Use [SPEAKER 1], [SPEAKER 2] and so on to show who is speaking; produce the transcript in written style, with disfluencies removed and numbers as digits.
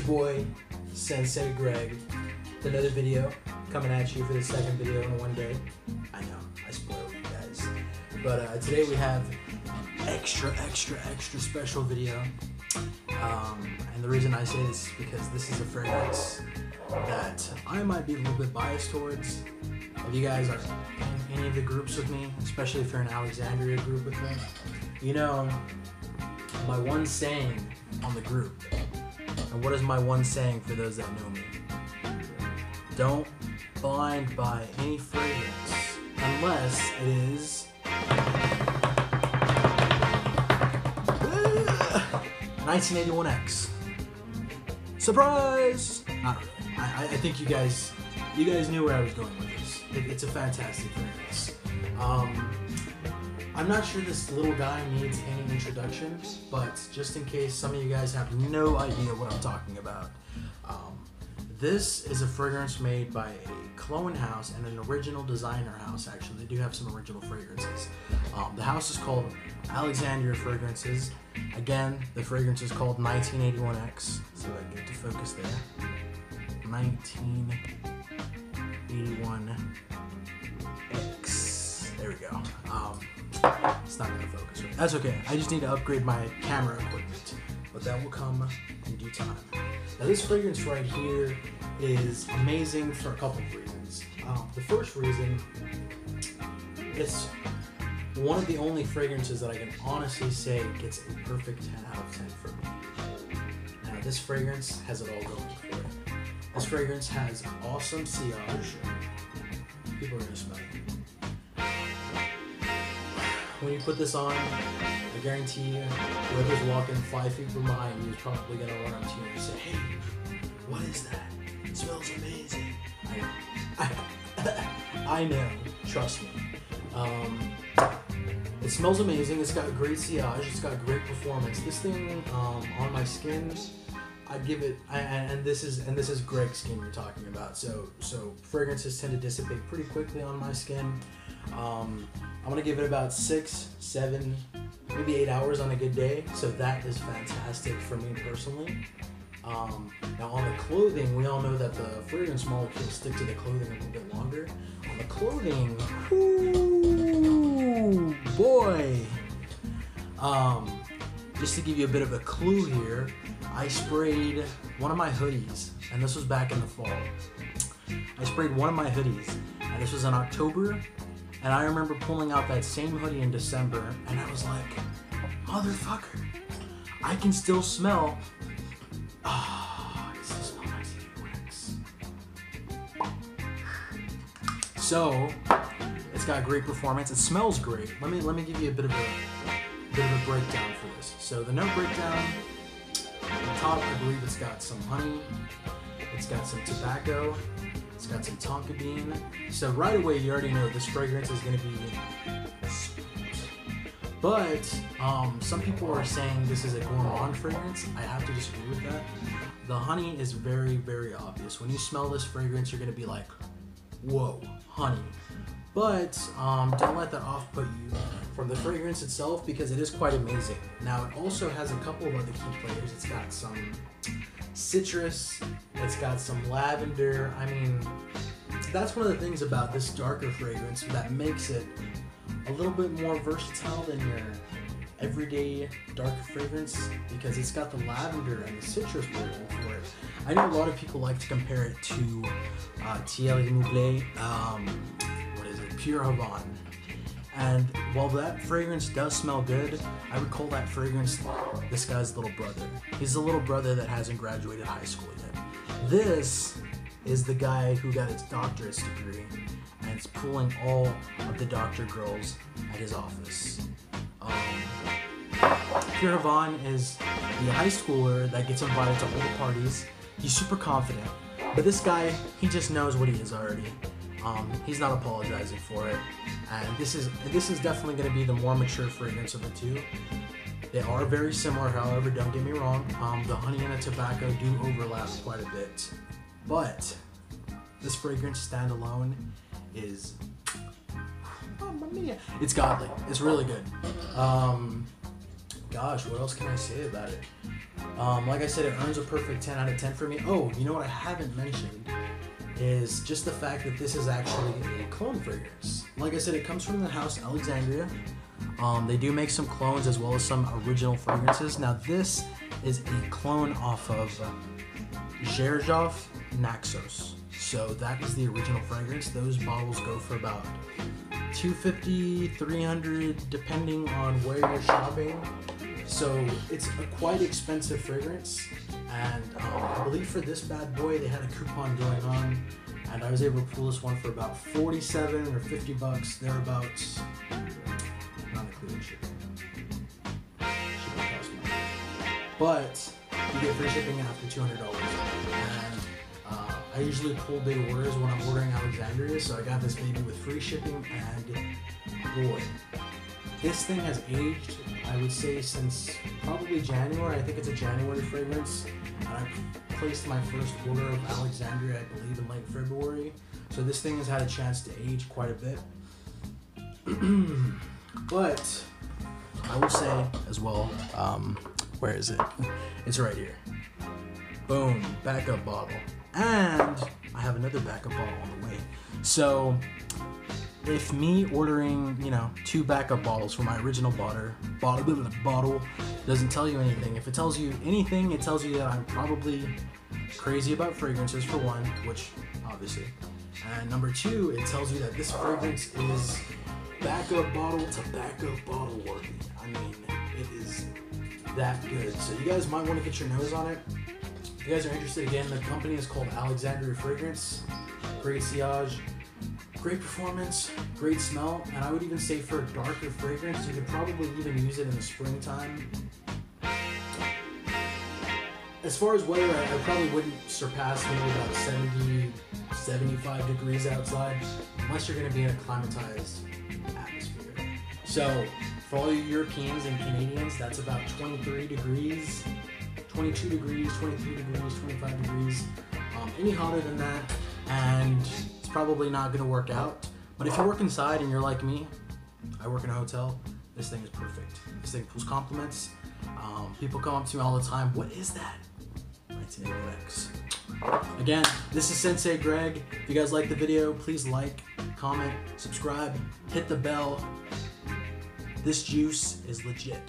[SPEAKER 1] boy, Sensei Greg, with another video coming at you for the second video in one day. I know, I spoiled you guys. But today we have extra special video. And the reason I say this is because this is a fragrance that I might be a little bit biased towards. If you guys are in any of the groups with me, especially if you're in Alexandria group with me, you know my one saying on the group. And what is my one saying for those that know me? Don't blind buy any fragrance unless it is 1981X. Surprise! Not really. I think you guys knew where I was going with this. It's a fantastic fragrance. I'm not sure this little guy needs any introduction, but just in case some of you guys have no idea what I'm talking about, this is a fragrance made by a clone house and an original designer house. Actually, they do have some original fragrances. The house is called Alexandria Fragrances. Again, the fragrance is called 1981X. So I get to focus there. 1981X. There we go. It's not gonna focus right. That's okay. I just need to upgrade my camera equipment, but that will come in due time. Now this fragrance right here is amazing for a couple of reasons. The first reason, it's one of the only fragrances that I can honestly say gets a perfect 10 out of 10 for me. Now this fragrance has it all going for it. This fragrance has awesome sillage. People are gonna smell it. When you put this on, I guarantee you, whoever's walking 5 feet from behind you is probably going to run up to you and say, "Hey, what is that? It smells amazing." I know, trust me. It smells amazing. It's got great sillage. It's got great performance. This thing on my skin, I'd give it, and this is Greg's skin you're talking about. So fragrances tend to dissipate pretty quickly on my skin. I'm gonna give it about 6, 7, maybe 8 hours on a good day. So that is fantastic for me personally. Now on the clothing, we all know that the fragrance molecules stick to the clothing a little bit longer. On the clothing, ooh, boy. Just to give you a bit of a clue here, I sprayed one of my hoodies, and this was back in the fall. I sprayed one of my hoodies, and this was in October. And I remember pulling out that same hoodie in December, and I was like, motherfucker, I can still smell. I can still smell 1981X. So, it's got great performance. It smells great. Let me give you a bit of a breakdown for this. So the note breakdown, at the top, I believe it's got some honey. It's got some tobacco. It's got some tonka bean. So right away, you already know this fragrance is going to be sweet. But some people are saying this is a gourmand fragrance. I have to disagree with that. The honey is very, very obvious. When you smell this fragrance, you're going to be like, whoa, honey. But don't let that off-put you from the fragrance itself, because it is quite amazing. Now, it also has a couple of other key players. It's got some citrus, it's got some lavender. I mean, that's one of the things about this darker fragrance that makes it a little bit more versatile than your everyday darker fragrance, because it's got the lavender and the citrus working for it. I know a lot of people like to compare it to Thierry Mugler, Pure Havana. And while that fragrance does smell good, I would call that fragrance this guy's little brother. He's the little brother that hasn't graduated high school yet. This is the guy who got his doctorate's degree, and it's pulling all of the doctor girls at his office. Pure Havana is the high schooler that gets invited to all the parties. He's super confident, but this guy, he just knows what he is already. He's not apologizing for it, and this is definitely going to be the more mature fragrance of the two. They are very similar, however, don't get me wrong. The honey and the tobacco do overlap quite a bit, but this fragrance standalone is, mamma mia, it's godly. It's really good. Gosh, what else can I say about it? Like I said, it earns a perfect 10 out of 10 for me. Oh, you know what I haven't mentioned is just the fact that this is actually a clone fragrance. Like I said, it comes from the house Alexandria. They do make some clones as well as some original fragrances. Now this is a clone off of Xerjoff Naxos. So that is the original fragrance. Those bottles go for about $250, $300, depending on where you're shopping. So it's a quite expensive fragrance, and I believe for this bad boy they had a coupon going on, and I was able to pull this one for about 47 or 50 bucks thereabouts, not including shipping. Shipping costs money, but you get free shipping after $200. And I usually pull big orders when I'm ordering Alexandria, so I got this baby with free shipping, and boy, this thing has aged, I would say, since probably January. I think it's a January fragrance. And I placed my first order of Alexandria, I believe, in late February. So this thing has had a chance to age quite a bit. But I will say as well, where is it? It's right here. Boom, backup bottle. And I have another backup bottle on the way. So if me ordering, 2 backup bottles for my original bottle doesn't tell you anything. If it tells you anything, it tells you that I'm probably crazy about fragrances, for one, which obviously. And number 2, it tells you that this fragrance is backup bottle to backup bottle worthy. I mean, it is that good. So you guys might want to get your nose on it. If you guys are interested, again, the company is called Alexandria Fragrance. Great sillage. Great performance, great smell, and I would even say for a darker fragrance, you could probably even use it in the springtime. As far as weather, I probably wouldn't surpass maybe about 70, 75 degrees outside, unless you're going to be in a climatized atmosphere. So, for all you Europeans and Canadians, that's about 23 degrees, 22 degrees, 23 degrees, 25 degrees. Any hotter than that, and it's probably not going to work out. But if you work inside and you're like me, I work in a hotel, this thing is perfect. This thing pulls compliments. People come up to me all the time, what is that? 1980X. Again, this is Sensei Greg. If you guys like the video, please like, comment, subscribe, hit the bell. This juice is legit.